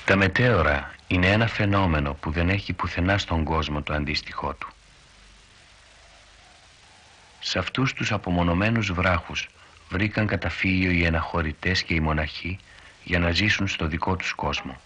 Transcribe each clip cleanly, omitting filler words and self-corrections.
Τα μετέωρα είναι ένα φαινόμενο που δεν έχει πουθενά στον κόσμο το αντίστοιχό του. Σε αυτούς τους απομονωμένους βράχους βρήκαν καταφύγιο οι αναχωρητές και οι μοναχοί για να ζήσουν στο δικό τους κόσμο.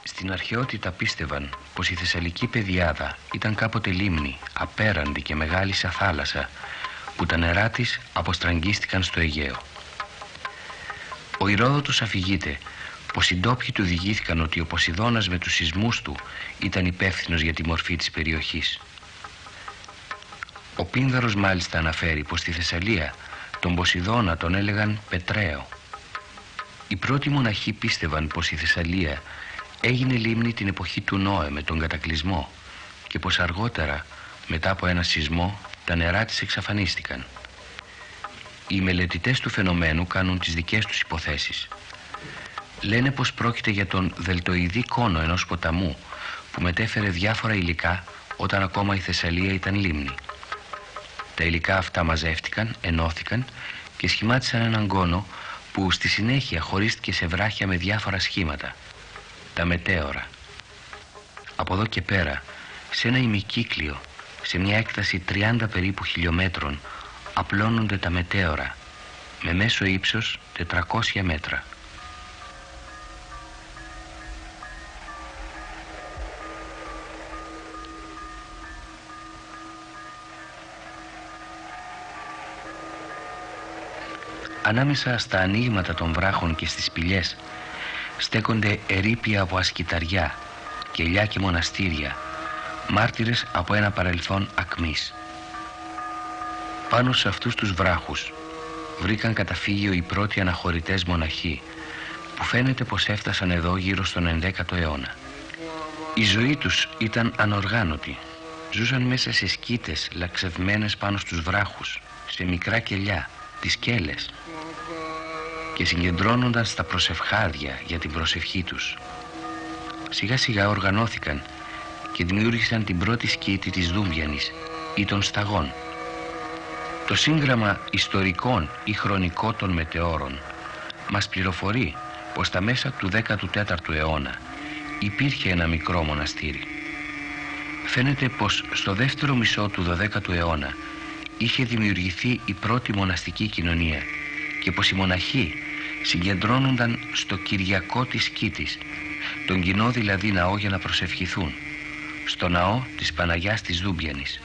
Στην αρχαιότητα πίστευαν πως η Θεσσαλική πεδιάδα ήταν κάποτε λίμνη, απέραντη και μεγάλη σαν θάλασσα, που τα νερά της αποστραγγίστηκαν στο Αιγαίο. Ο Ηρόδοτος αφηγείται πως οι ντόπιοι του διηγήθηκαν ότι ο Ποσειδώνας με τους σεισμούς του ήταν υπεύθυνος για τη μορφή της περιοχής. Ο Πίνδαρος μάλιστα αναφέρει πως στη Θεσσαλία τον Ποσειδώνα τον έλεγαν Πετραίο. Οι πρώτοι μοναχοί πίστευαν πως η Θεσσαλία έγινε λίμνη την εποχή του Νόε με τον κατακλυσμό και πως αργότερα, μετά από ένα σεισμό, τα νερά της εξαφανίστηκαν. Οι μελετητές του φαινομένου κάνουν τις δικές τους υποθέσεις. Λένε πως πρόκειται για τον δελτοειδή κόνο ενός ποταμού που μετέφερε διάφορα υλικά όταν ακόμα η Θεσσαλία ήταν λίμνη. Τα υλικά αυτά μαζεύτηκαν, ενώθηκαν και σχημάτισαν έναν κόνο που στη συνέχεια χωρίστηκε σε βράχια με διάφορα σχήματα. Τα μετέωρα. Από εδώ και πέρα, σε ένα ημικύκλιο, σε μια έκταση 30 περίπου χιλιόμετρων, απλώνονται τα μετέωρα, με μέσο ύψος 400 μέτρα. Ανάμεσα στα ανοίγματα των βράχων και στις σπηλιές στέκονται ερείπια από ασκηταριά, κελιά και μοναστήρια, μάρτυρες από ένα παρελθόν ακμής. Πάνω σε αυτούς τους βράχους βρήκαν καταφύγιο οι πρώτοι αναχωρητές μοναχοί, που φαίνεται πως έφτασαν εδώ γύρω στον 11ο αιώνα. Η ζωή τους ήταν ανοργάνωτη. Ζούσαν μέσα σε σκήτες λαξευμένες πάνω στους βράχους, σε μικρά κελιά, τις σκέλες, και συγκεντρώνονταν στα προσευχάδια για την προσευχή τους. Σιγά σιγά οργανώθηκαν και δημιούργησαν την πρώτη σκήτη της Δούμβιανης ή των σταγών. Το σύγγραμμα ιστορικών ή χρονικών των μετεώρων μας πληροφορεί πως στα μέσα του 14ου αιώνα υπήρχε ένα μικρό μοναστήρι. Φαίνεται πως στο δεύτερο μισό του 12ου αιώνα είχε δημιουργηθεί η πρώτη μοναστική κοινωνία και πως οι μοναχοί συγκεντρώνονταν στο Κυριακό της Σκήτης, τον κοινό δηλαδή ναό, για να προσευχηθούν, στο ναό της Παναγιάς της Δούμπιανης.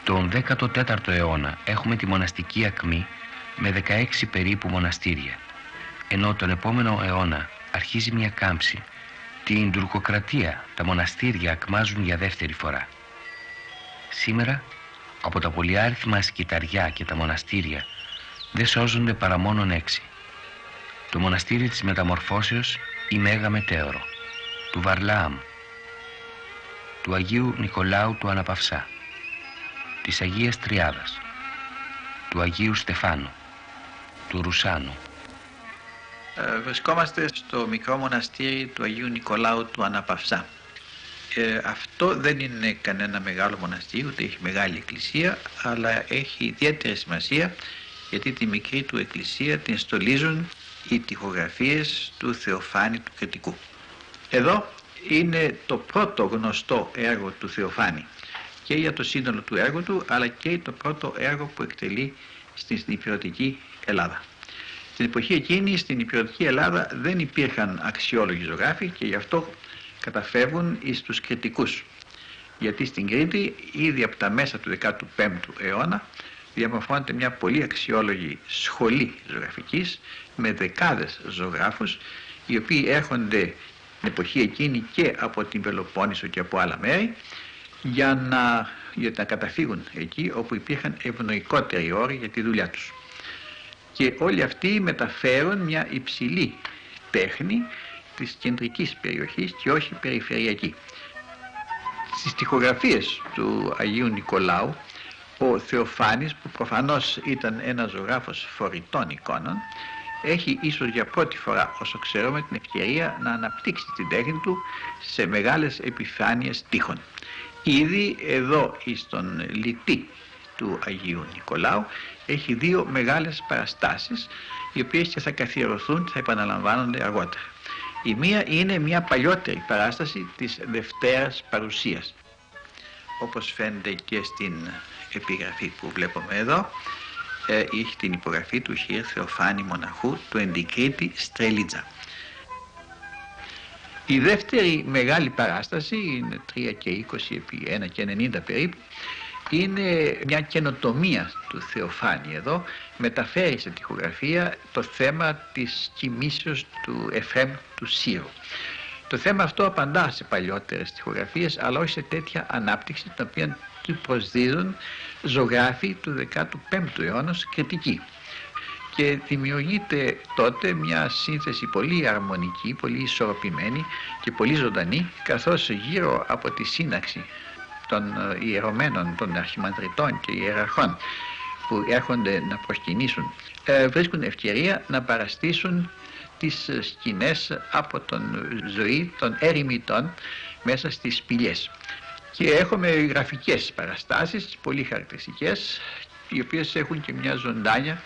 Τον 14ο αιώνα έχουμε τη μοναστική ακμή με 16 περίπου μοναστήρια, ενώ τον επόμενο αιώνα αρχίζει μια κάμψη. Την τουρκοκρατία τα μοναστήρια ακμάζουν για δεύτερη φορά. Σήμερα από τα πολυάριθμα ασκηταριά και τα μοναστήρια δεν σώζονται παρά μόνον 6. Το μοναστήρι της Μεταμορφώσεως ή Μέγα Μετέωρο, του Βαρλάμ, του Αγίου Νικολάου του Αναπαυσά, της Αγίας Τριάδας, του Αγίου Στεφάνου, του Ρουσάνου. Βρισκόμαστε στο μικρό μοναστήρι του Αγίου Νικολάου του Αναπαυσά. Αυτό δεν είναι κανένα μεγάλο μοναστήρι, ούτε έχει μεγάλη εκκλησία, αλλά έχει ιδιαίτερη σημασία γιατί τη μικρή του εκκλησία την στολίζουν οι τοιχογραφίες του Θεοφάνη του Κρητικού. Εδώ είναι το πρώτο γνωστό έργο του Θεοφάνη και για το σύνολο του έργου του, αλλά και το πρώτο έργο που εκτελεί στην ηπειρωτική Ελλάδα. Στην εποχή εκείνη στην ηπειρωτική Ελλάδα δεν υπήρχαν αξιόλογοι ζωγράφοι και γι' αυτό καταφεύγουν εις τους Κρητικούς. Γιατί στην Κρήτη ήδη από τα μέσα του 15ου αιώνα διαμορφώνεται μια πολύ αξιόλογη σχολή ζωγραφικής με δεκάδες ζωγράφους, οι οποίοι έρχονται την εποχή εκείνη και από την Πελοπόννησο και από άλλα μέρη για να καταφύγουν εκεί όπου υπήρχαν ευνοϊκότεροι όροι για τη δουλειά τους. Και όλοι αυτοί μεταφέρουν μια υψηλή τέχνη της κεντρικής περιοχής και όχι περιφερειακή. Στις τοιχογραφίες του Αγίου Νικολάου Ο Θεοφάνης, που προφανώς ήταν ένας ζωγράφος φορητών εικόνων, έχει ίσως για πρώτη φορά, όσο ξέρουμε, την ευκαιρία να αναπτύξει την τέχνη του σε μεγάλες επιφάνειες τείχων. Ήδη εδώ στον λυτή του Αγίου Νικολάου έχει δύο μεγάλες παραστάσεις, οι οποίες και θα καθιερωθούν, θα επαναλαμβάνονται αργότερα. Η μία είναι μια παλιότερη παράσταση της Δευτέρας Παρουσίας, όπως φαίνεται και στην επιγραφή που βλέπουμε εδώ. Έχει την υπογραφή του Χ. Θεοφάνη Μοναχού, του Ενδικρίτη Στρελίτζα. Η δεύτερη μεγάλη παράσταση είναι 3 και 20 επί 1 και 90 περίπου. Είναι μια καινοτομία του Θεοφάνη εδώ, μεταφέρει σε τοιχογραφία το θέμα της κοιμήσεως του Εφραίμ του Σύρου. Το θέμα αυτό απαντά σε παλιότερες τοιχογραφίες, αλλά όχι σε τέτοια ανάπτυξη, την οποία του προσδίδουν ζωγράφοι του 15ου αιώνα κριτικοί. Και δημιουργείται τότε μια σύνθεση πολύ αρμονική, πολύ ισορροπημένη και πολύ ζωντανή, καθώς γύρω από τη σύναξη των ιερωμένων, των αρχιμανδριτών και ιεραρχών που έρχονται να προσκυνήσουν, βρίσκουν ευκαιρία να παραστήσουν τις σκηνές από τον ζωή των ερημιτών μέσα στις σπηλιές. Και έχουμε γραφικές παραστάσεις, πολύ χαρακτηριστικές, οι οποίες έχουν και μια ζωντάνια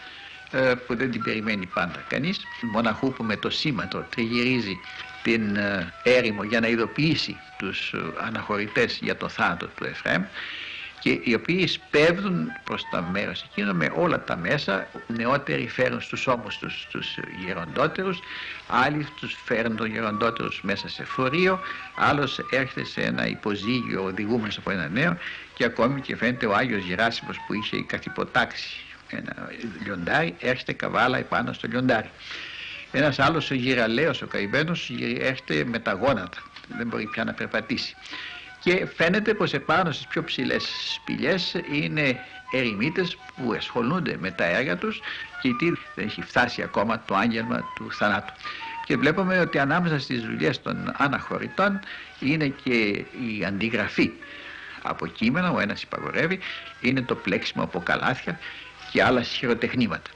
που δεν την περιμένει πάντα κανείς. Μοναχού που με το σήματο τριγυρίζει την έρημο για να ειδοποιήσει τους αναχωρητές για το θάνατο του Εφραίμ, και οι οποίοι σπέβδουν προς τα μέρος εκείνο με όλα τα μέσα. Νεότεροι φέρουν στους ώμους τους γεροντότερους, άλλοι τους φέρνουν τον γεροντότερους μέσα σε φορείο, άλλος έρχεται σε ένα υποζύγιο οδηγούμενος από ένα νέο, και ακόμη και φαίνεται ο Άγιος Γεράσιμος που είχε καθυποτάξει ένα λιοντάρι, έρχεται καβάλα επάνω στο λιοντάρι. Ένας άλλος ο γυραλέος, ο καημένος, έρχεται με τα γόνατα, δεν μπορεί πια να περπατήσει. Και φαίνεται πως επάνω στις πιο ψηλές σπηλιές είναι ερημίτες που ασχολούνται με τα έργα τους, και δεν έχει φτάσει ακόμα το άγγελμα του θανάτου. Και βλέπουμε ότι ανάμεσα στις δουλειές των αναχωρητών είναι και η αντιγραφή από κείμενα, ο ένας υπαγορεύει, είναι το πλέξιμο από καλάθια και άλλα χειροτεχνήματα.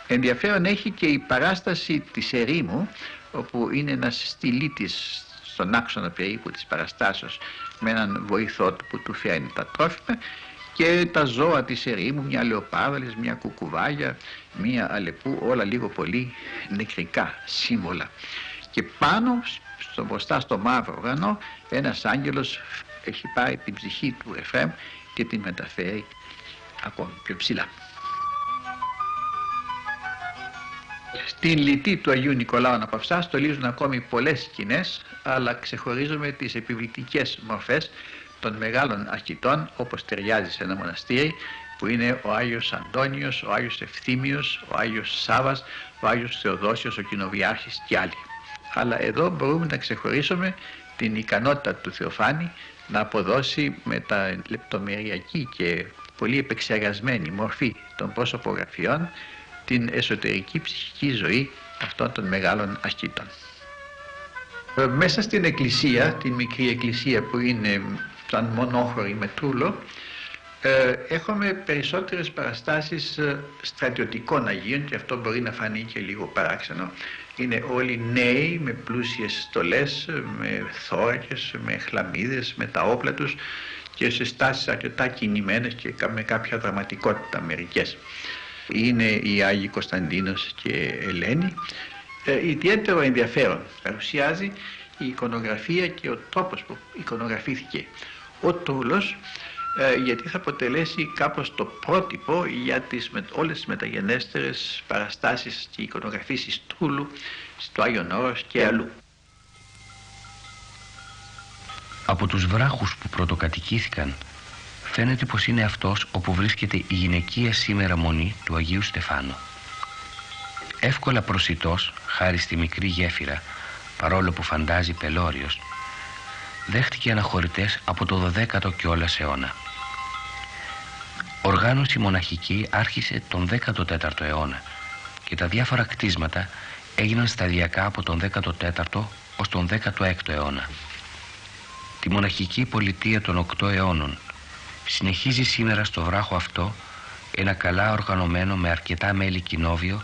Ενδιαφέρον έχει και η παράσταση της ερήμου, όπου είναι ένας στυλίτης στον άξονα περίπου της παραστάσεως με έναν βοηθό του που του φέρνει τα τρόφιμα, και τα ζώα της ερήμου, μια λεοπάρδαλης, μια κουκουβάγια, μια αλεπού, όλα λίγο πολύ νεκρικά σύμβολα. Και πάνω μπροστά στο μαύρο ουρανό ένας άγγελος έχει πάρει την ψυχή του Εφραίμ και την μεταφέρει ακόμη πιο ψηλά. Στην λυτή του Αγίου Νικολάου Αναπαυσά στολίζουν ακόμη πολλές σκηνές, αλλά ξεχωρίζουμε τις επιβλητικές μορφές των μεγάλων ασκητών, όπως ταιριάζει σε ένα μοναστήρι, που είναι ο Άγιος Αντώνιος, ο Άγιος Ευθύμιος, ο Άγιος Σάββας, ο Άγιος Θεοδόσιος, ο Κοινοβιάρχης και άλλοι. Αλλά εδώ μπορούμε να ξεχωρίσουμε την ικανότητα του Θεοφάνη να αποδώσει με τα λεπτομεριακή και πολύ επεξεργασμένη μορφή των προσωπογραφιών την εσωτερική ψυχική ζωή αυτών των μεγάλων ασκητών. Μέσα στην εκκλησία, την μικρή εκκλησία που είναι σαν μονόχωρη με τρούλο, έχουμε περισσότερες παραστάσεις στρατιωτικών Αγίων, και αυτό μπορεί να φανεί και λίγο παράξενο. Είναι όλοι νέοι με πλούσιες στολές, με θώρακες, με χλαμίδες, με τα όπλα τους και σε στάσεις αρκετά κινημένες και με κάποια δραματικότητα μερικές. Είναι οι Άγιοι Κωνσταντίνος και Ελένη. Ιδιαίτερο ενδιαφέρον παρουσιάζει η εικονογραφία και ο τρόπος που εικονογραφήθηκε ο τρούλος, γιατί θα αποτελέσει κάπως το πρότυπο για όλες τις μεταγενέστερες παραστάσεις και εικονογραφήσεις τρούλου στο Άγιον Όρος και αλλού. Από τους βράχους που πρωτοκατοικήθηκαν φαίνεται πως είναι αυτός όπου βρίσκεται η γυναικεία σήμερα μονή του Αγίου Στεφάνου. Εύκολα προσιτός, χάρη στη μικρή γέφυρα, παρόλο που φαντάζει πελώριος, δέχτηκε αναχωρητές από το 12ο κιόλας αιώνα. Οργάνωση μοναχική άρχισε τον 14ο αιώνα και τα διάφορα κτίσματα έγιναν σταδιακά από τον 14ο ως τον 16ο αιώνα. Τη μοναχική πολιτεία των 8 αιώνων Συνεχίζει σήμερα στο βράχο αυτό ένα καλά οργανωμένο με αρκετά μέλη κοινόβιο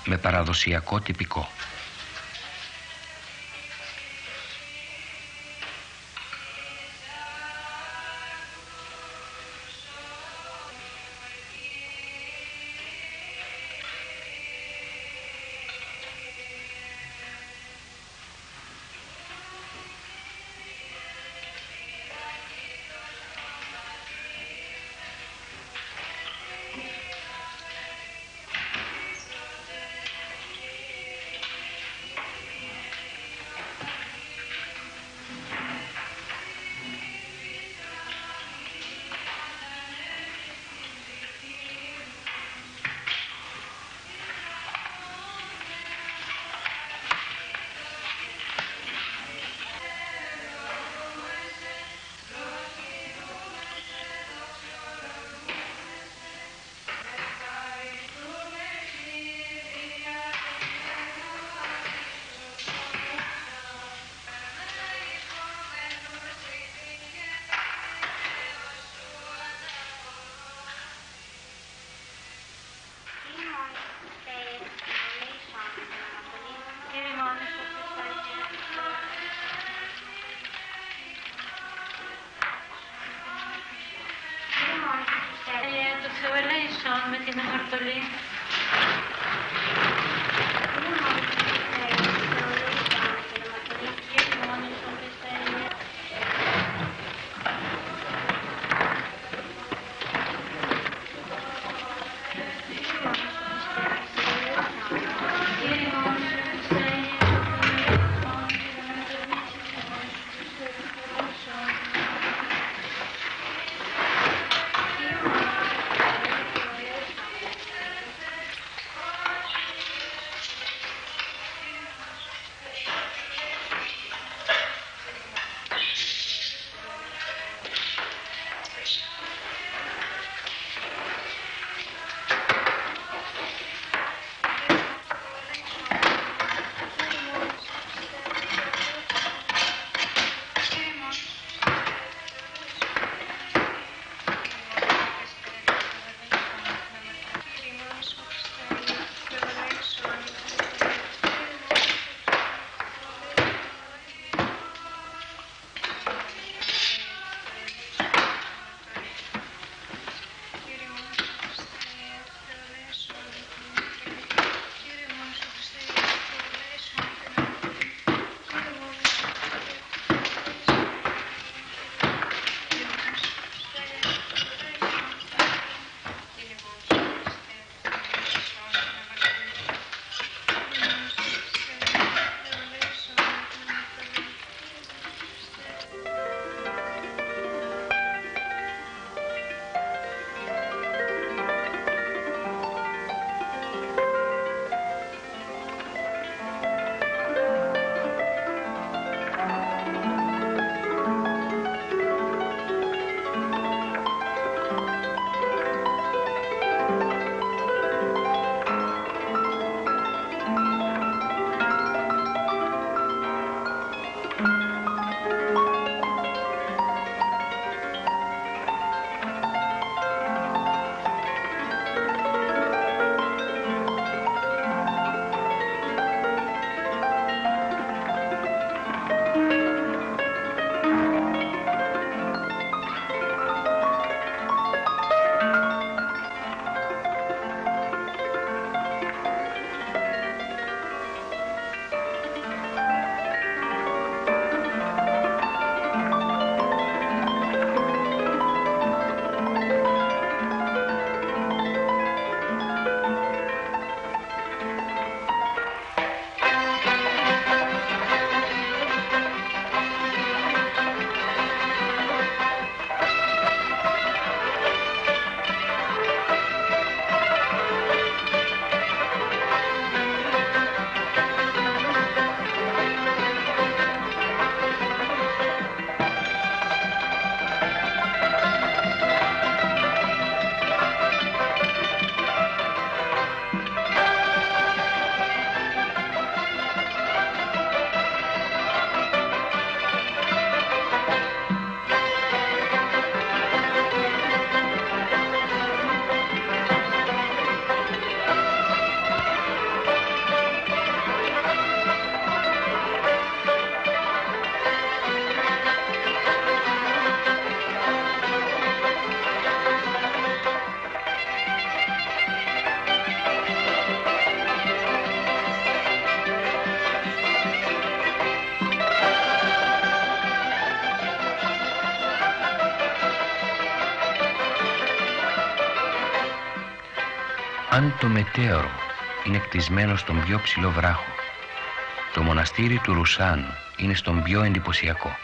με παραδοσιακό τυπικό. Με την αμαρτωλή. Αν το μετέωρο είναι κτισμένο στον πιο ψηλό βράχο, το μοναστήρι του Ρουσάνου είναι στον πιο εντυπωσιακό.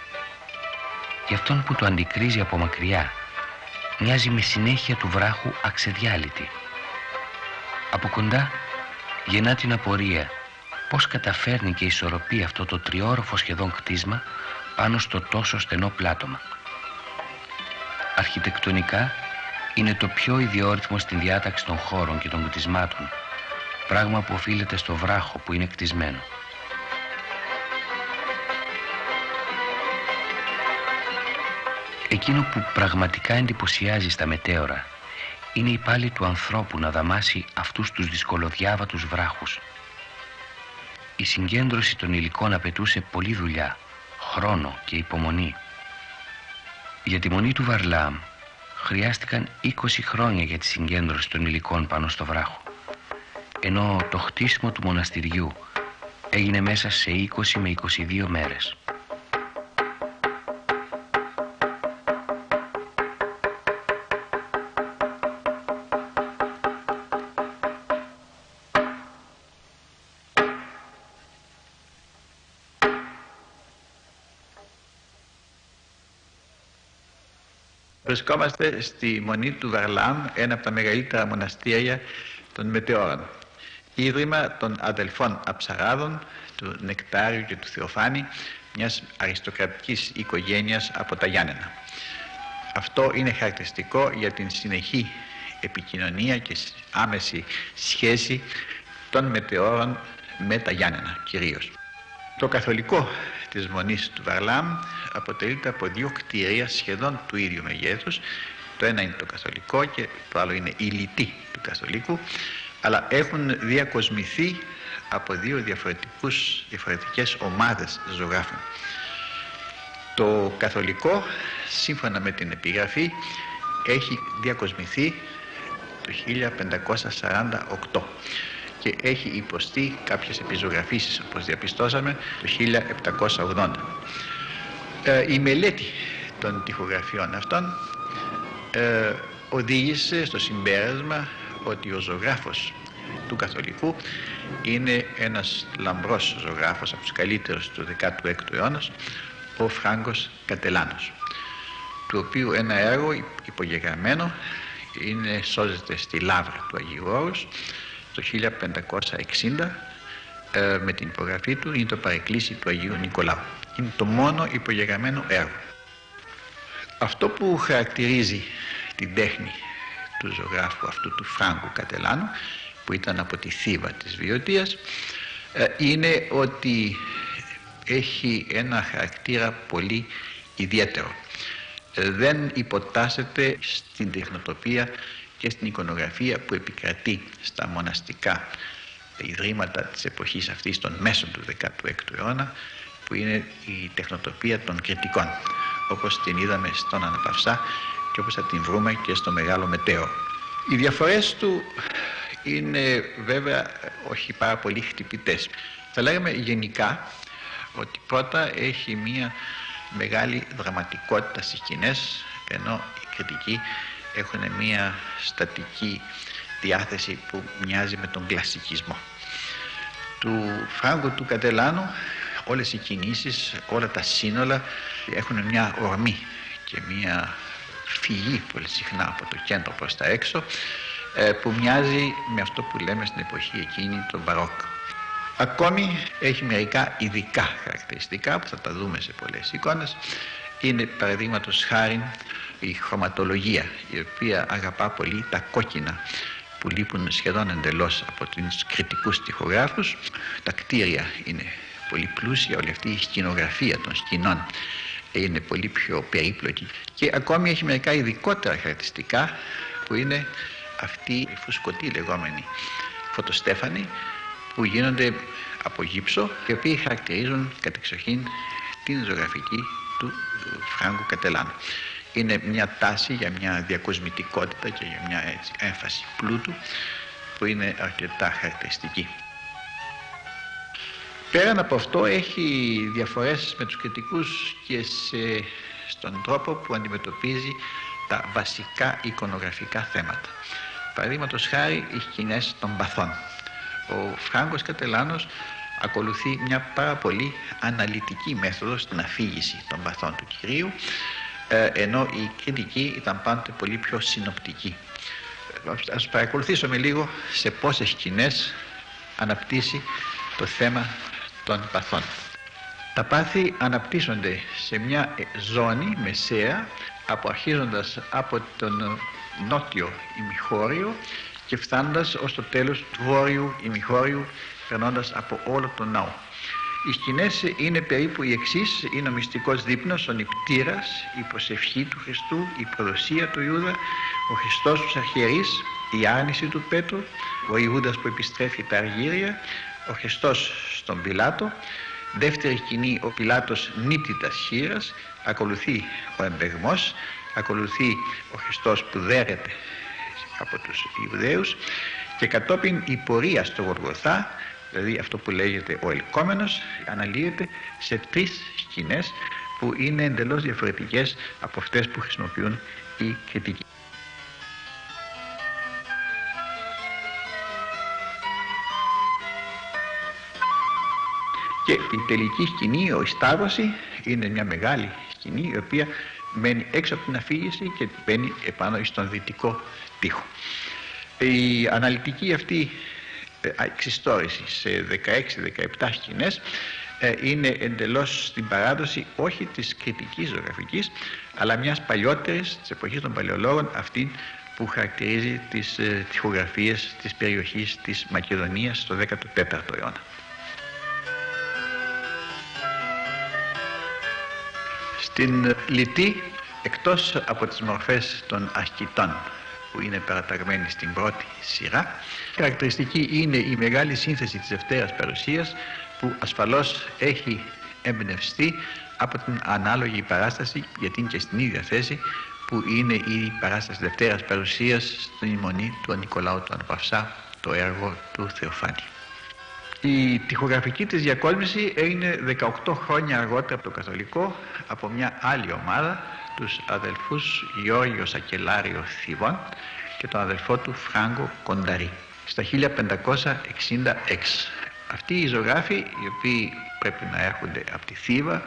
Και αυτόν που το αντικρίζει από μακριά μοιάζει με συνέχεια του βράχου αξεδιάλυτη. Από κοντά γεννά την απορία πώς καταφέρνει και ισορροπεί αυτό το τριόροφο σχεδόν κτίσμα πάνω στο τόσο στενό πλάτωμα. Αρχιτεκτονικά είναι το πιο ιδιόρυθμο στην διάταξη των χώρων και των κτισμάτων, πράγμα που οφείλεται στο βράχο που είναι κτισμένο. Εκείνο που πραγματικά εντυπωσιάζει στα μετέωρα είναι η πάλη του ανθρώπου να δαμάσει αυτούς τους δυσκολοδιάβατους βράχους. Η συγκέντρωση των υλικών απαιτούσε πολλή δουλειά, χρόνο και υπομονή. Για τη μονή του Βαρλάμ χρειάστηκαν 20 χρόνια για τη συγκέντρωση των υλικών πάνω στο βράχο, ενώ το χτίσιμο του μοναστηριού έγινε μέσα σε 20 με 22 μέρες. Βρισκόμαστε στη Μονή του Βαρλάμ, ένα από τα μεγαλύτερα μοναστήρια των μετεώρων. Ίδρυμα των αδελφών Αψαράδων, του Νεκτάριου και του Θεοφάνη, μιας αριστοκρατικής οικογένειας από τα Γιάννενα. Αυτό είναι χαρακτηριστικό για την συνεχή επικοινωνία και άμεση σχέση των μετεώρων με τα Γιάννενα κυρίως. Το καθολικό της Μονής του Βαρλάμ αποτελείται από δύο κτίρια σχεδόν του ίδιου μεγέθους. Το ένα είναι το καθολικό και το άλλο είναι η λιτή του καθολικού, αλλά έχουν διακοσμηθεί από δύο διαφορετικές ομάδες ζωγράφων. Το καθολικό, σύμφωνα με την επιγραφή, έχει διακοσμηθεί το 1548 και έχει υποστεί κάποιες επιζωγραφίσεις, όπως διαπιστώσαμε, το 1780. Η μελέτη των τοιχογραφιών αυτών οδήγησε στο συμπέρασμα ότι ο ζωγράφος του καθολικού είναι ένας λαμπρός ζωγράφος από τους καλύτερους του 16ου αιώνα, ο Φράγκος Κατελάνος, του οποίου ένα έργο υπογεγραμμένο σώζεται στη Λαύρα του Αγίου Όρους το 1560 με την υπογραφή του. Είναι το παρεκκλήσι του Αγίου Νικολάου. Είναι το μόνο υπογεγραμμένο έργο. Αυτό που χαρακτηρίζει την τέχνη του ζωγράφου αυτού του Φράγκου Κατελάνου, που ήταν από τη Θήβα της Βιωτίας, είναι ότι έχει ένα χαρακτήρα πολύ ιδιαίτερο. Δεν υποτάσσεται στην τεχνοτοπία και στην εικονογραφία που επικρατεί στα μοναστικά ιδρύματα της εποχής αυτής των μέσων του 16ου αιώνα, που είναι η τεχνοτοπία των κριτικών, όπως την είδαμε στον Αναπαυσά και όπως θα την βρούμε και στο Μεγάλο Μετέωρο. Οι διαφορές του είναι βέβαια όχι πάρα πολύ χτυπητές. Θα λέγαμε γενικά ότι πρώτα έχει μία μεγάλη δραματικότητα στις σκηνές, ενώ οι κριτικοί έχουν μία στατική διάθεση που μοιάζει με τον κλασικισμό. Του Φράγκου του Κατελάνου όλες οι κινήσεις, όλα τα σύνολα έχουν μια ορμή και μια φυγή πολύ συχνά από το κέντρο προς τα έξω, που μοιάζει με αυτό που λέμε στην εποχή εκείνη το μπαρόκ. Ακόμη έχει μερικά ειδικά χαρακτηριστικά που θα τα δούμε σε πολλές εικόνες. Είναι παραδείγματος χάριν η χρωματολογία, η οποία αγαπά πολύ τα κόκκινα που λείπουν σχεδόν εντελώς από τους κριτικούς τοιχογράφους. Τα κτίρια είναι πολύ πλούσια, όλη αυτή η σκηνογραφία των σκηνών είναι πολύ πιο περίπλοκη, και ακόμη έχει μερικά ειδικότερα χαρακτηριστικά που είναι αυτή η φουσκωτή λεγόμενη φωτοστέφανη που γίνονται από γύψο και οι οποίοι χαρακτηρίζουν κατεξοχήν την ζωγραφική του Φράγκου Κατελάνου. Είναι μια τάση για μια διακοσμητικότητα και για μια έμφαση πλούτου που είναι αρκετά χαρακτηριστική. Πέραν από αυτό έχει διαφορές με τους κριτικούς και στον τρόπο που αντιμετωπίζει τα βασικά εικονογραφικά θέματα. Παραδείγματος χάρη οι σκηνές των παθών. Ο Φράγκος Κατελάνος ακολουθεί μια πάρα πολύ αναλυτική μέθοδο στην αφήγηση των παθών του κυρίου, ενώ η κριτική ήταν πάντοτε πολύ πιο συνοπτική. Ας παρακολουθήσουμε λίγο σε πόσες σκηνές αναπτύσσει το θέμα των παθών. Τα πάθη αναπτύσσονται σε μια ζώνη μεσαία, αρχίζοντας από τον νότιο ημιχώριο και φτάνοντας ως το τέλος του βόρειου ημιχώριου, περνώντας από όλο τον ναό. Οι σκηνές είναι περίπου οι εξής: είναι ο μυστικός δείπνος, ο νηπτήρας, η προσευχή του Χριστού, η προδοσία του Ιούδα, ο Χριστός στους αρχιερείς, η άρνηση του Πέτρου, ο Ιούδας που επιστρέφει τα αργύρια, ο Χριστός στον Πιλάτο. Δεύτερη σκηνή, ο Πιλάτος νύτητας χήρας, ακολουθεί ο εμπεγμός, ακολουθεί ο Χριστός που δέρεται από τους Ιουδαίους και κατόπιν η πορεία στο Γολγοθά, δηλαδή αυτό που λέγεται ο ελκόμενος, αναλύεται σε 3 σκηνές που είναι εντελώς διαφορετικές από αυτές που χρησιμοποιούν οι κριτικοί. Και η τελική σκηνή, η Σταύρωση, είναι μια μεγάλη σκηνή η οποία μένει έξω από την αφήγηση και μπαίνει επάνω στον δυτικό τοίχο. Η αναλυτική αυτή εξιστόρηση σε 16-17 σκηνές είναι εντελώς στην παράδοση όχι της κριτικής ζωγραφικής, αλλά μιας παλιότερης, της εποχής των παλαιολόγων, αυτή που χαρακτηρίζει τις τοιχογραφίες της περιοχής της Μακεδονίας στο 14ο αιώνα. Στην Λιτή, εκτός από τις μορφές των ασκητών που είναι παραταγμένοι στην πρώτη σειρά, χαρακτηριστική είναι η μεγάλη σύνθεση της Δευτέρας Παρουσίας, που ασφαλώς έχει εμπνευστεί από την ανάλογη παράσταση, γιατί είναι και στην ίδια θέση που είναι η παράσταση Δευτέρας Παρουσίας στην ημονή του Νικολάου του Αναπαυσά, το έργο του Θεοφάνη. Η τοιχογραφική της διακόσμηση έγινε 18 χρόνια αργότερα από το Καθολικό, από μια άλλη ομάδα, τους αδελφούς Γεώργιο Σακελάριο Θηβών και τον αδελφό του Φράγκο Κονταρή, στα 1566. Αυτοί οι ζωγράφοι, οι οποίοι πρέπει να έρχονται από τη Θήβα,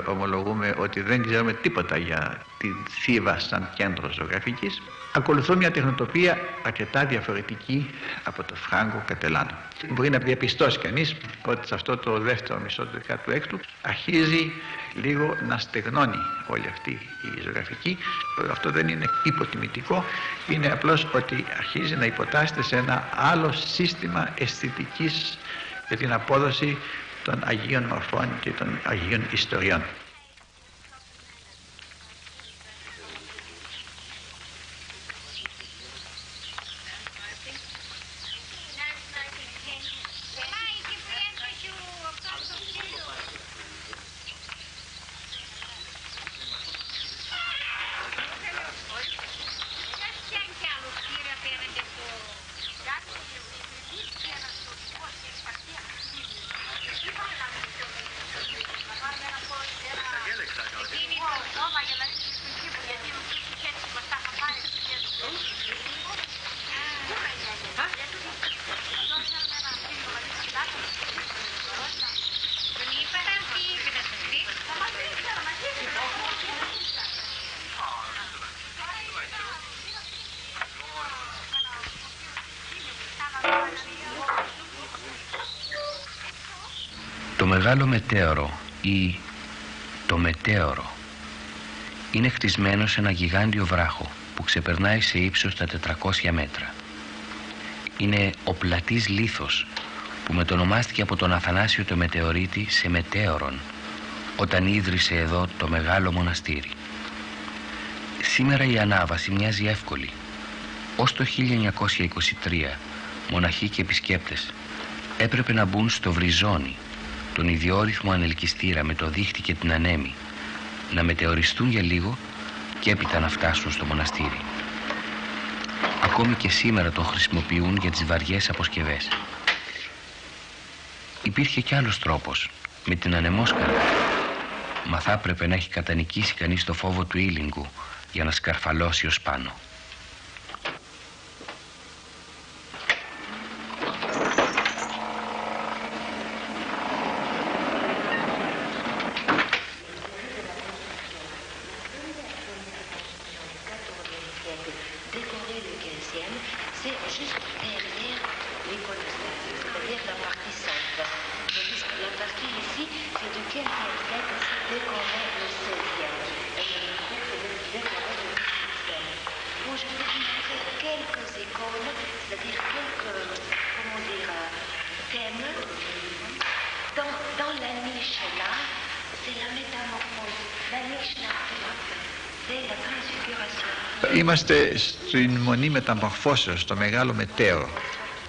ομολογούμε ότι δεν ξέρουμε τίποτα για τη Θήβα σαν κέντρο ζωγραφικής, ακολουθούν μια τεχνοτοπία αρκετά διαφορετική από το Φράγκο Κατελάνο. Μπορεί να διαπιστώσει κανείς ότι σε αυτό το δεύτερο μισό του 16ου αρχίζει λίγο να στεγνώνει όλη αυτή η ζωγραφική. Αυτό δεν είναι υποτιμητικό, είναι απλώς ότι αρχίζει να υποτάσσεται σε ένα άλλο σύστημα αισθητικής για την απόδοση των Αγίων Μορφών και των Αγίων Ιστοριών. Το Μεγάλο Μετέωρο ή το Μετέωρο είναι χτισμένο σε ένα γιγάντιο βράχο που ξεπερνάει σε ύψος τα 400 μέτρα. Είναι ο πλατής λίθος που μετονομάστηκε από τον Αθανάσιο το Μετεωρίτη σε Μετέωρον όταν ίδρυσε εδώ το μεγάλο μοναστήρι. Σήμερα η ανάβαση μοιάζει εύκολη. Ως το 1923 μοναχοί και επισκέπτες έπρεπε να μπουν στο βριζόνι, τον ιδιόρυθμο ανελκυστήρα με το δίχτυ και την ανέμη, να μετεωριστούν για λίγο και έπειτα να φτάσουν στο μοναστήρι. Ακόμη και σήμερα τον χρησιμοποιούν για τις βαριές αποσκευές. Υπήρχε κι άλλος τρόπος, με την ανεμόσκαλα, μα θα έπρεπε να έχει κατανικήσει κανείς το φόβο του ήλιγκου για να σκαρφαλώσει ως πάνω. c'est juste derrière l'iconostase, c'est-à-dire la partie sainte. Tandis que la partie ici, c'est du 15e siècle, c'est décoré le 16e. Et je veux dire que c'est décoré le 18e. Où je peux vous montrer quelques icônes, c'est-à-dire quelques, comment dire, thèmes. Dans la niche là, c'est la métamorphose. La niche là, c'est la transfiguration. Είμαστε στην Μονή Μεταμορφώσεως, στο Μεγάλο Μετέωρο,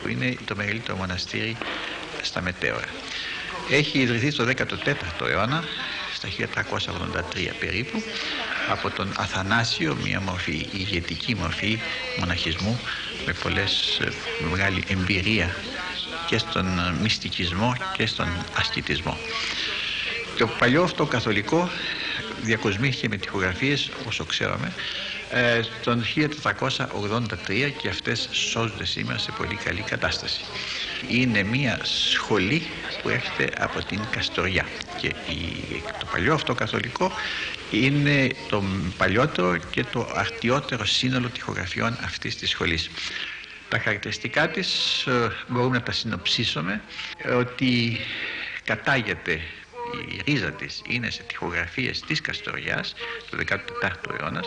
που είναι το μεγαλύτερο μοναστήρι στα Μετέωρα. Έχει ιδρυθεί στο 14ο αιώνα, στα 1383 περίπου, από τον Αθανάσιο, μια μορφή, ηγετική μορφή μοναχισμού, με μεγάλη εμπειρία και στον μυστικισμό και στον ασκητισμό. Το παλιό αυτό καθολικό διακοσμήθηκε με τοιχογραφίες, όσο ξέραμε, τον 1483 και αυτές σώζονται σήμερα σε πολύ καλή κατάσταση. Είναι μια σχολή που έρχεται από την Καστοριά και το παλιό αυτό καθολικό είναι το παλιότερο και το αρτιότερο σύνολο τοιχογραφιών αυτής της σχολής. Τα χαρακτηριστικά της μπορούμε να τα συνοψίσουμε ότι κατάγεται, η ρίζα της είναι σε τοιχογραφίες της Καστοριάς του 14ου αιώνα,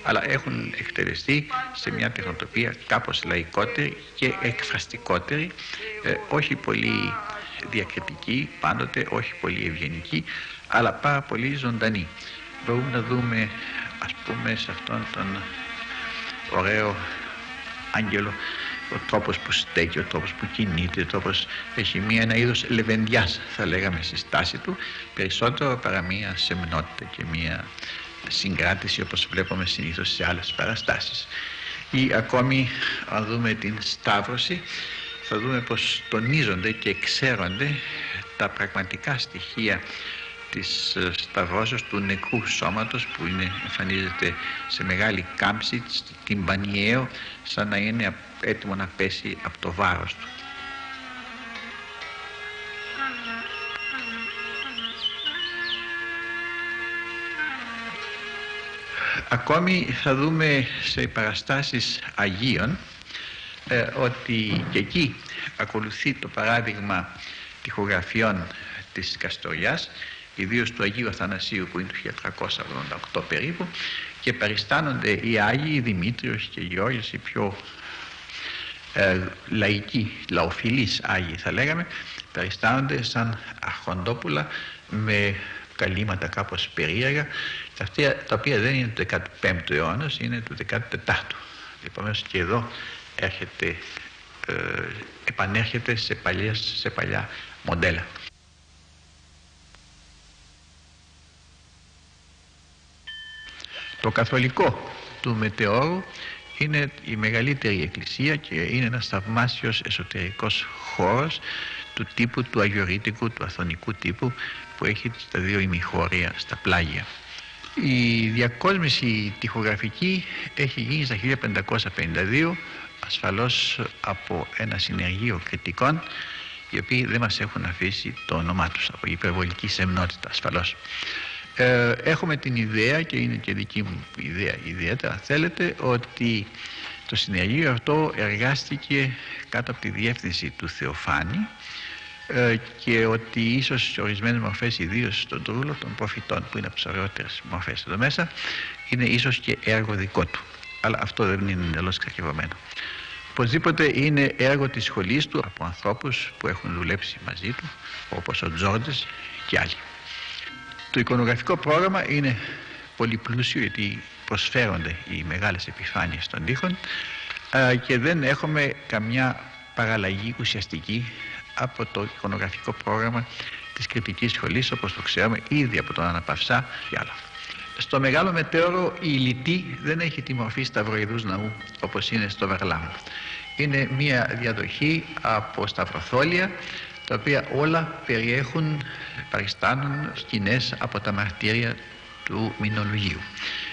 αλλά έχουν εκτελεστεί σε μια τεχνοτοπία κάπως λαϊκότερη και εκφραστικότερη, όχι πολύ διακριτική πάντοτε, όχι πολύ ευγενική, αλλά πάρα πολύ ζωντανή. Μπορούμε να δούμε, ας πούμε, σε αυτόν τον ωραίο άγγελο, ο τρόπος που στέκει, ο τρόπος που κινείται, ο τρόπος έχει ένα είδος λεβεντιάς, θα λέγαμε, στη στάση του, περισσότερο παρά μια σεμνότητα και μια συγκράτηση όπως βλέπουμε συνήθως σε άλλες παραστάσεις. Ή ακόμη, αν δούμε την σταύρωση, θα δούμε πως τονίζονται και εξέρονται τα πραγματικά στοιχεία της σταυρώσεως του νεκρού σώματος, που εμφανίζεται σε μεγάλη κάμψη, τυμπανιαίο, σαν να είναι έτοιμο να πέσει από το βάρος του. Ακόμη θα δούμε σε παραστάσεις Αγίων ότι και εκεί ακολουθεί το παράδειγμα τοιχογραφιών της Καστοριάς, ιδίως του Αγίου Αθανασίου που είναι του 1388 περίπου, και παριστάνονται οι Άγιοι Δημήτριος και Γεώργιος, οι πιο λαϊκοί, λαοφιλείς Άγιοι θα λέγαμε, παριστάνονται σαν αρχοντόπουλα με καλύματα κάπως περίεργα, τα οποία δεν είναι του 15ου αιώνα, είναι του 14ου. Επομένως και εδώ επανέρχεται σε παλιά μοντέλα. Το καθολικό του Μετεώρου είναι η μεγαλύτερη εκκλησία και είναι ένας θαυμάσιος εσωτερικός χώρος του τύπου του αγιορείτικου, του αθωνικού τύπου, που έχει τα δύο ημιχώρια στα πλάγια. Η διακόσμηση τοιχογραφική έχει γίνει στα 1552, ασφαλώς από ένα συνεργείο κριτικών, οι οποίοι δεν μας έχουν αφήσει το όνομά τους, από υπερβολική σεμνότητα ασφαλώς. Έχουμε την ιδέα, και είναι και δική μου ιδέα ιδιαίτερα θέλετε, ότι το συνεργείο αυτό εργάστηκε κάτω από τη διεύθυνση του Θεοφάνη και ότι ίσως ορισμένες μορφές, ιδίως στον Τρούλο των προφητών, που είναι από τις ωραιότερες μορφές εδώ μέσα, είναι ίσως και έργο δικό του, αλλά αυτό δεν είναι εντελώς εξακριβωμένο. Οπωσδήποτε είναι έργο της σχολής του, από ανθρώπους που έχουν δουλέψει μαζί του, όπως ο Τζόρτζες και άλλοι. Το εικονογραφικό πρόγραμμα είναι πολύ πλούσιο, γιατί προσφέρονται οι μεγάλες επιφάνειες των τοίχων και δεν έχουμε καμιά παραλλαγή ουσιαστική από το εικονογραφικό πρόγραμμα της κριτικής σχολής, όπως το ξέρουμε ήδη από τον Αναπαυσά και άλλα. Στο Μεγάλο Μετέωρο η Λυτή δεν έχει τη μορφή σταυροειδούς ναού όπως είναι στο Βερλάμ. Είναι μια διαδοχή από σταυροθόλια, τα οποία όλα παριστάνουν σκηνές από τα μαρτύρια του Μηνολογίου.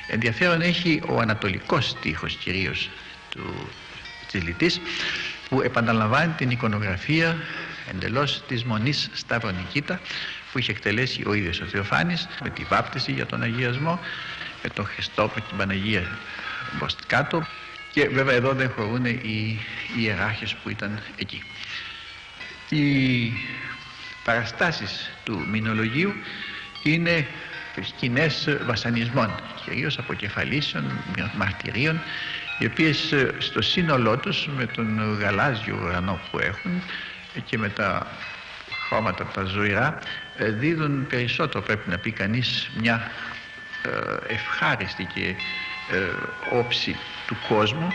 Ενδιαφέρον έχει ο ανατολικός τοίχος κυρίως της Λυτής, που επαναλαμβάνει την εικονογραφία εντελώς της Μονής Σταυρονικήτα, που είχε εκτελέσει ο ίδιος ο Θεοφάνης, με τη βάπτιση για τον αγιασμό, με τον Χριστό, με την Παναγία μπροστά κάτω, Και βέβαια εδώ δεν χωρούν οι ιεράρχες που ήταν εκεί. Οι παραστάσεις του μηνολογίου είναι σκηνές βασανισμών, κυρίως αποκεφαλίσεων, μαρτυρίων, οι οποίες στο σύνολό τους, με τον γαλάζιο ουρανό που έχουν και με τα χρώματα τα ζωηρά, δίδουν περισσότερο, πρέπει να πει κανείς, μια ευχάριστη και όψη του κόσμου,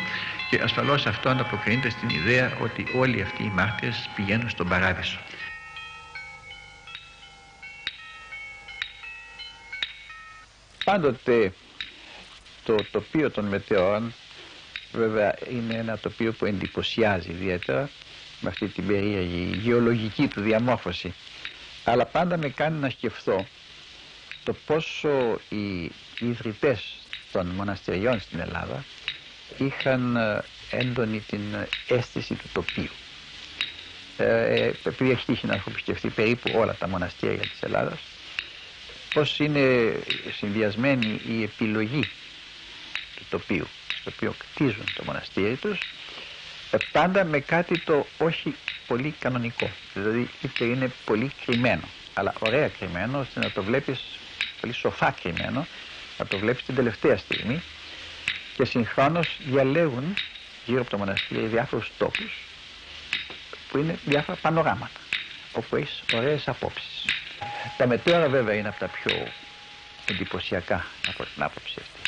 και ασφαλώς αυτό ανταποκρίνεται στην ιδέα ότι όλοι αυτοί οι μάρτυρες πηγαίνουν στον παράδεισο. Πάντοτε το τοπίο των μετεώρων βέβαια είναι ένα τοπίο που εντυπωσιάζει ιδιαίτερα με αυτή την περίεργη γεωλογική του διαμόρφωση, αλλά πάντα με κάνει να σκεφτώ το πόσο οι ιδρυτές των μοναστηριών στην Ελλάδα είχαν έντονη την αίσθηση του τοπίου. Επειδή έχει τύχει να έχω επισκεφτεί περίπου όλα τα μοναστήρια της Ελλάδας, πώς είναι συνδυασμένη η επιλογή του τοπίου, στο οποίο κτίζουν το μοναστήρι τους, πάντα με κάτι το όχι πολύ κανονικό. Δηλαδή είτε είναι πολύ κρυμμένο, αλλά ωραία κρυμμένο, ώστε να το βλέπεις πολύ σοφά κρυμμένο, να το βλέπεις την τελευταία στιγμή, και συγχρόνως διαλέγουν γύρω από το μοναστήρι διάφορους τόπους που είναι διάφορα πανοράματα, όπου έχεις ωραίες απόψεις. Τα μετέωρα βέβαια είναι από τα πιο εντυπωσιακά από την άποψη αυτή.